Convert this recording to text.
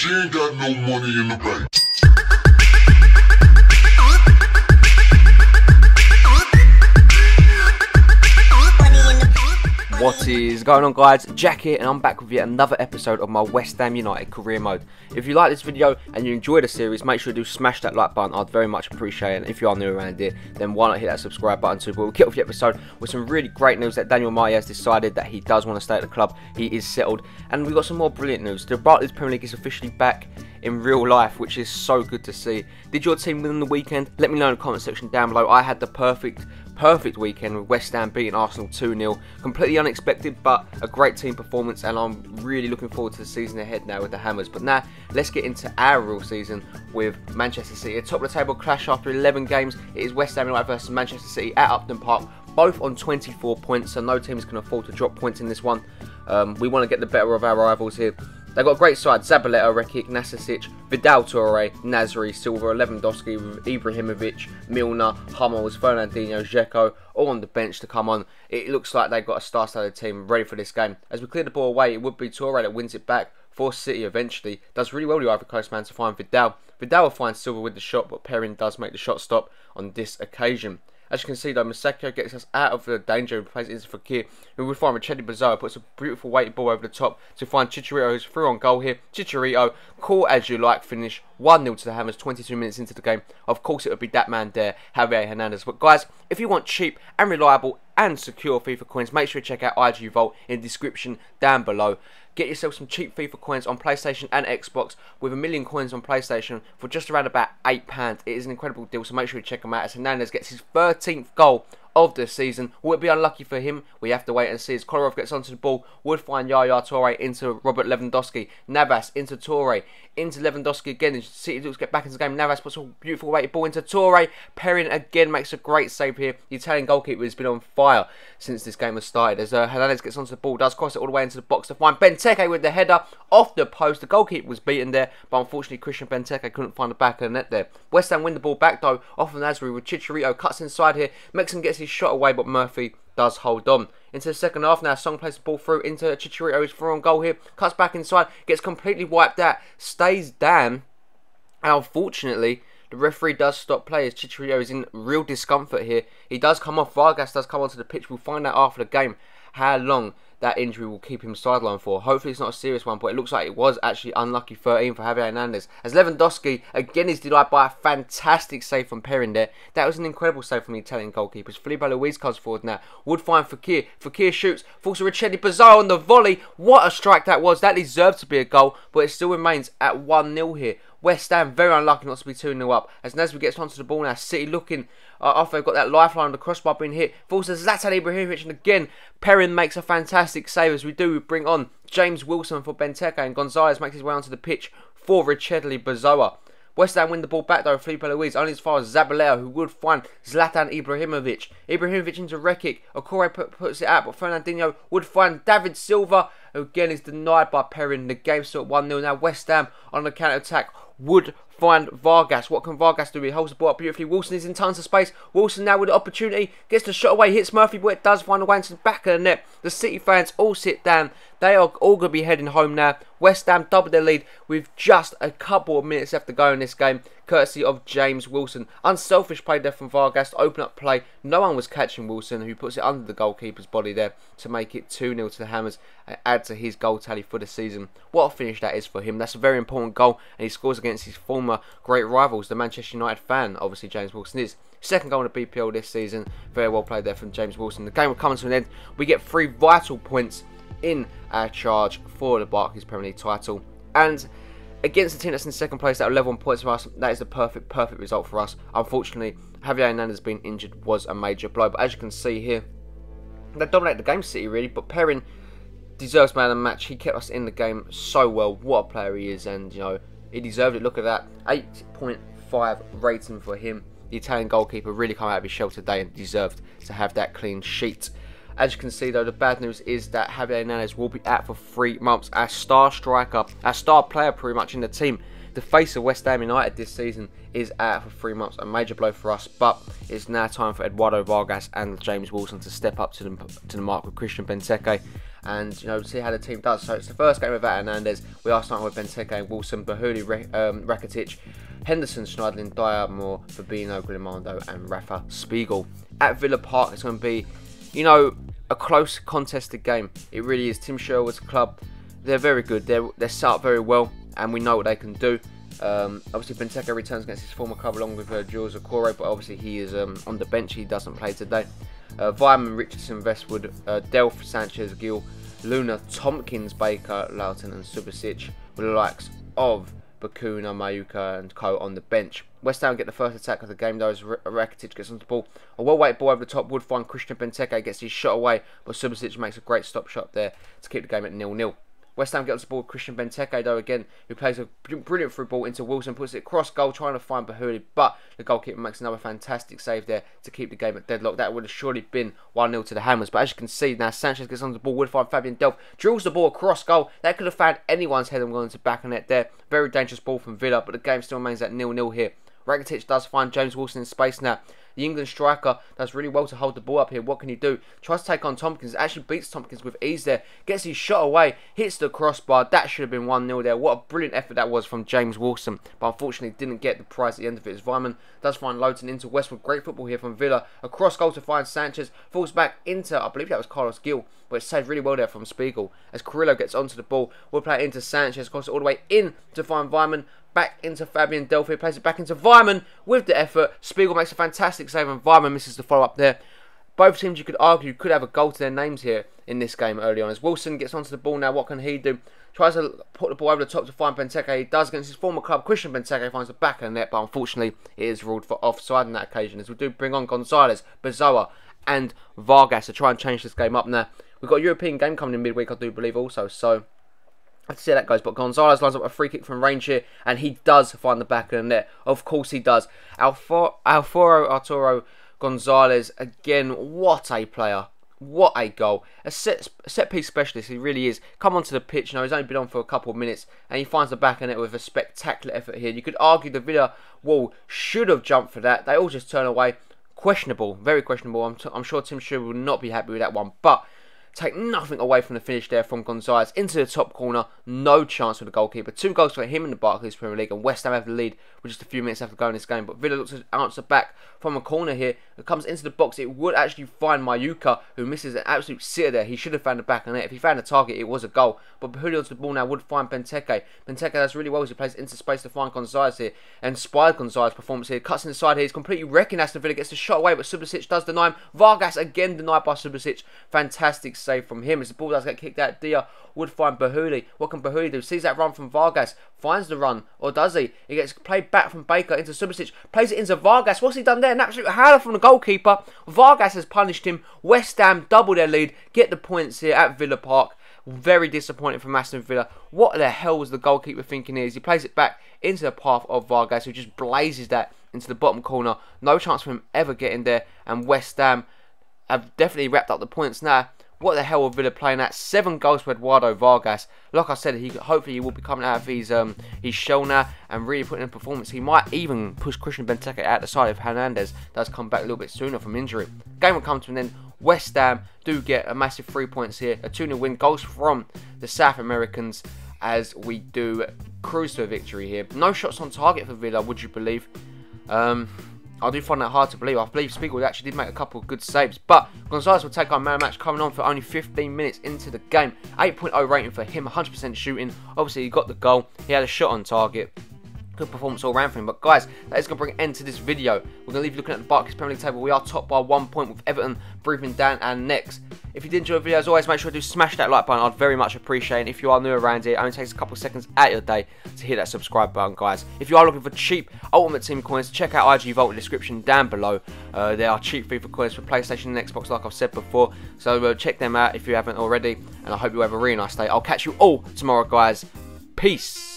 She ain't got no money in the bank. What is going on, guys? Jack here, and I'm back with yet another episode of my West Ham United career mode. If you like this video and you enjoy the series, make sure you do smash that like button. I'd very much appreciate it. And if you are new around here, then why not hit that subscribe button too. But we'll kick off the episode with some really great news that Daniel Mai has decided that he does want to stay at the club. He is settled, and we've got some more brilliant news. The Barclays Premier League is officially back in real life, which is so good to see. Did your team win the weekend? Let me know in the comment section down below. I had the perfect weekend with West Ham beating Arsenal 2-0. Completely unexpected, but a great team performance, and I'm really looking forward to the season ahead now with the Hammers. But now, let's get into our real season with Manchester City. A top of the table clash after 11 games. It is West Ham United versus Manchester City at Upton Park, both on 24 points, so no teams can afford to drop points in this one. We want to get the better of our rivals here. They've got a great side: Zabaleta, Rekic, Nasic, Vidal, Toure, Nasri, Silva, Lewandowski, Ibrahimovic, Milner, Hummels, Fernandinho, Dzeko, all on the bench to come on. It looks like they've got a star-studded team ready for this game. As we clear the ball away, it would be Toure that wins it back for City eventually. Does really well, the Ivory Coast man, to find Vidal. Vidal will find Silva with the shot, but Perrin does make the shot stop on this occasion. As you can see though, Maseko gets us out of the danger and plays it into Fekir, who would find Richelli Bazzoa, puts a beautiful weighted ball over the top to find Chicharito, who's through on goal here. Chicharito, call as you like finish, 1-0 to the Hammers, 22 minutes into the game. Of course it would be that man there, Javier Hernandez. But guys, if you want cheap and reliable and secure FIFA coins, make sure you check out IG Vault in the description down below. Get yourself some cheap FIFA coins on PlayStation and Xbox with 1 million coins on PlayStation for just around about £8. It is an incredible deal, so make sure you check them out as Hernandez gets his 13th goal of the season. Will it be unlucky for him? We have to wait and see. As Kolarov gets onto the ball, would find Yaya Toure into Robert Lewandowski, Navas into Toure, into Lewandowski again, and City looks to get back into the game. Navas puts a beautiful weighted ball into Toure. Perrin again makes a great save here. The Italian goalkeeper has been on fire since this game has started. As Hernandez gets onto the ball, does cross it all the way into the box to find Benteke with the header off the post. The goalkeeper was beaten there, but unfortunately Christian Benteke couldn't find the back of the net there. West Ham win the ball back though off of Nasri with Chicharito, cuts inside here, Mexon gets his shot away, but Murphy does hold on. Into the second half now, Song plays the ball through into Chicharito, who's through on goal here, cuts back inside, gets completely wiped out, stays down, and unfortunately the referee does stop play as Chicharito is in real discomfort here. He does come off, Vargas does come onto the pitch. We'll find out after the game how long that injury will keep him sidelined for. Hopefully it's not a serious one, but it looks like it was actually unlucky 13 for Javier Hernandez. As Lewandowski again is delighted by a fantastic save from Perrin there. That was an incredible save from the Italian goalkeepers. Felipe Luis comes forward now. Would find Fekir. Fekir shoots. Falls to Richelli Bazzoa on the volley. What a strike that was. That deserved to be a goal, but it still remains at 1-0 here. West Ham very unlucky not to be 2-0 up. As Nasri gets onto the ball now, City looking after they've got that lifeline on the crossbar being hit. Falls to Zlatan Ibrahimovic, and again Perrin makes a fantastic save as we bring on James Wilson for Benteke, and Gonzalez makes his way onto the pitch for Richelli Bazzoa. West Ham win the ball back though, Felipe Luis, only as far as Zabaleta, who would find Zlatan Ibrahimovic. Ibrahimovic into Rekic, Okore puts it out, but Fernandinho would find David Silva, who again is denied by Perrin. The game's still at 1-0 now. West Ham on the counter-attack would find Vargas. What can Vargas do? He holds the ball up beautifully. Wilson is in tons of space. Wilson now with the opportunity, gets the shot away, hits Murphy, but it does find a way into the back of the net. The City fans all sit down. They are all going to be heading home now. West Ham doubled their lead with just a couple of minutes left to go in this game, courtesy of James Wilson. Unselfish play there from Vargas to open up play. No one was catching Wilson, who puts it under the goalkeeper's body there to make it 2-0 to the Hammers and add to his goal tally for the season. What a finish that is for him. That's a very important goal, and he scores against his former great rivals, the Manchester United fan, obviously James Wilson is. Second goal in the BPL this season. Very well played there from James Wilson. The game will come to an end. We get 3 vital points in our charge for the Barclays Premier League title, and against the team that's in second place that are level on points for us, that is the perfect result for us. Unfortunately, Javier Hernandez being injured was a major blow, but as you can see here, they dominated the game, City, really, but Perrin deserves man of the match. He kept us in the game so well. What a player he is, and you know, he deserved it. Look at that, 8.5 rating for him. The Italian goalkeeper really come out of his shell today and deserved to have that clean sheet. As you can see though, the bad news is that Javier Hernandez will be out for 3 months. Our star striker, our star player pretty much in the team, the face of West Ham United this season, is out for 3 months. A major blow for us, but it's now time for Eduardo Vargas and James Wilson to step up to the mark with Christian Benteke. and see how the team does. So it's the first game without Hernandez. We are starting with Benteke, Wilson, Bahuli, Rakitic, Henderson, Schneidlin, Dyer, Moore, Fabinho, Grimando, and Rafa Spiegel. At Villa Park, it's going to be, a close, contested game. It really is. Tim Sherwood's club, they're very good. They're set up very well, and we know what they can do. Obviously, Benteke returns against his former club along with Jules Okoro, but obviously he is on the bench. He doesn't play today. Vyman, Richardson, Westwood, Delph, Sanchez, Gill, Luna, Tompkins, Baker, Loughton, and Subasic, with the likes of Bakuna, Mayuka, and Co on the bench. West Ham get the first attack of the game though as Rakitic gets onto the ball. A well-weighted ball over the top would find Christian Benteke, gets his shot away, but Subasic makes a great stop shot there to keep the game at 0-0. West Ham get onto the ball with Christian Benteke though again, who plays a brilliant through ball into Wilson, puts it cross goal trying to find Bahuli, but the goalkeeper makes another fantastic save there to keep the game at deadlock. That would have surely been 1-0 to the Hammers, but as you can see now, Sanchez gets onto the ball, would find Fabian Delph, drills the ball across goal. That could have found anyone's head and gone into back of net there. Very dangerous ball from Villa, but the game still remains at 0-0 here. Rakitic does find James Wilson in space now. The England striker does really well to hold the ball up here. What can he do? Tries to take on Tompkins. Actually beats Tompkins with ease there. Gets his shot away. Hits the crossbar. That should have been 1-0 there. What a brilliant effort that was from James Wilson. But unfortunately didn't get the prize at the end of it. As Vyman does find Loughton into Westwood. Great football here from Villa. A cross goal to find Sanchez. Falls back into, I believe that was Carlos Gil. But it's saved really well there from Spiegel. As Carrillo gets onto the ball. We'll play it into Sanchez. Cross it all the way in to find Vyman. Back into Fabian Delphi, plays it back into Vyman with the effort. Spiegel makes a fantastic save and Vyman misses the follow-up there. Both teams, you could argue, could have a goal to their names here in this game early on. As Wilson gets onto the ball now, what can he do? Tries to put the ball over the top to find Benteke. He does against his former club. Christian Benteke finds the back of the net, but unfortunately it is ruled for offside on that occasion. As we do bring on Gonzalez, Bazoa and Vargas to try and change this game up now. We've got a European game coming in midweek, I do believe also, so I have to see how that goes, but Gonzalez lines up a free kick from range here, and he does find the back of the net. Of course he does. Alfaro Arturo Gonzalez, again, what a player. What a goal. A set piece specialist, he really is. Come onto the pitch, he's only been on for a couple of minutes, and he finds the back of the net with a spectacular effort here. You could argue the Villa wall should have jumped for that. They all just turn away. Questionable, very questionable. I'm sure Tim Sherwood will not be happy with that one, but take nothing away from the finish there from Gonzalez into the top corner. No chance for the goalkeeper. 2 goals for him in the Barclays Premier League, and West Ham have the lead with just a few minutes left to go in this game. But Villa looks to answer back from a corner here. It comes into the box. It would actually find Mayuka, who misses an absolute sitter there. He should have found the back of the net. If he found the target, it was a goal. But Bahuli onto the ball now would find Benteke. Benteke does really well as he plays into space to find Gonzalez here. And inspired Gonzalez's performance here. Cuts inside here. He's completely wrecking Aston Villa. Gets the shot away, but Subasic does deny him. Vargas again denied by Subasic. Fantastic save from him as the ball does get kicked out. Dia would find Bahuli. What can Bahuli do? Sees that run from Vargas. Finds the run. Or does he? He gets played back from Baker into Subasic. Plays it into Vargas. What's he done there? An absolute howler from the goalkeeper. Vargas has punished him. West Ham double their lead. Get the points here at Villa Park. Very disappointing from Aston Villa. What the hell was the goalkeeper thinking here? As he plays it back into the path of Vargas, who just blazes that into the bottom corner. No chance for him ever getting there. And West Ham have definitely wrapped up the points now. What the hell are Villa playing at? 7 goals for Eduardo Vargas. Like I said, hopefully he will be coming out of his shell now and really putting in performance. He might even push Christian Benteke out the side if Hernandez does come back a little bit sooner from injury. Game will come to an end. West Ham do get a massive 3 points here. A 2-0 win. Goals from the South Americans as we do cruise to a victory here. No shots on target for Villa, would you believe? I do find that hard to believe. I believe Spiegel actually did make a couple of good saves. But Gonzalez will take our man match coming on for only 15 minutes into the game. 8.0 rating for him, 100% shooting. Obviously, he got the goal. He had a shot on target. Good performance all round for him. But guys, that is going to bring an end to this video. We're going to leave you looking at the Barclays Premier League table. We are top by 1 point with Everton breathing down our necks. If you did enjoy the video, as always, make sure to smash that like button. I'd very much appreciate it. If you are new around here, it only takes a couple of seconds out of your day to hit that subscribe button, guys. If you are looking for cheap Ultimate Team coins, check out IG Vault in the description down below. There are cheap FIFA coins for PlayStation and Xbox, like I've said before. So check them out if you haven't already. And I hope you have a really nice day. I'll catch you all tomorrow, guys. Peace.